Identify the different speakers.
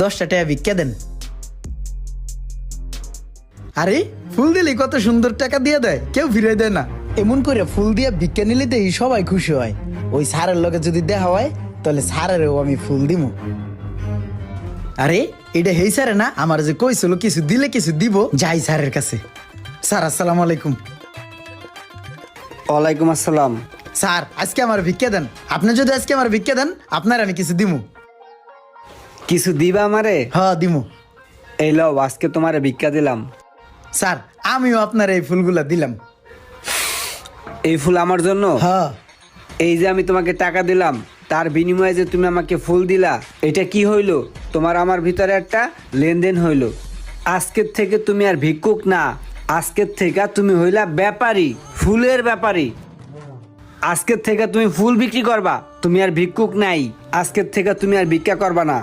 Speaker 1: 10টা টাকা ভিক্ষা দেন। আরে ফুল দিলে কত সুন্দর টাকা দিয়ে দেয়, কেউ ফিরে দেয় না। এমন করে ফুল দিয়ে ভিক্ষা নিলে দেই সবাই খুশি হয়। ওই স্যারের লগে যদি দেখা হয় তাহলে স্যারেরও আমি ফুল দিমু। আরে এটা হেই স্যারে না, আমার যে কইছিল কিছু দিলে কিছু দিব, যাই স্যারের কাছে। স্যার আসসালামু আলাইকুম।
Speaker 2: ওয়ালাইকুম আসসালাম।
Speaker 1: স্যার আজকে আমার ভিক্ষা দেন। আপনি যদি আজকে আমার ভিক্ষা দেন আপনার আমি কিছু দিমু।
Speaker 2: কিছু দিবা আমারে?
Speaker 1: হ্যাঁ দিমু।
Speaker 2: এই লও, আজকে তোমারে ভিক্ষা দিলাম।
Speaker 1: স্যার আমিও আপনার এই ফুলগুলা দিলাম।
Speaker 2: এই ফুল আমার জন্য?
Speaker 1: হ্যাঁ।
Speaker 2: এই যে আমি তোমাকে টাকা দিলাম, তার বিনিময়ে যে তুমি আমাকে ফুল দিলা, এটা কি হইলো? তোমার আমার ভিতরে একটা লেনদেন হইলো। আজকের থেকে তুমি আর ভিক্ষুক না, আজকের থেকে তুমি হইলা ব্যাপারী, ফুলের ব্যাপারী। আজকের থেকে তুমি ফুল বিক্রি করবা, তুমি আর ভিক্ষুক নাই। আজকের থেকে তুমি আর ভিক্ষা করবা না।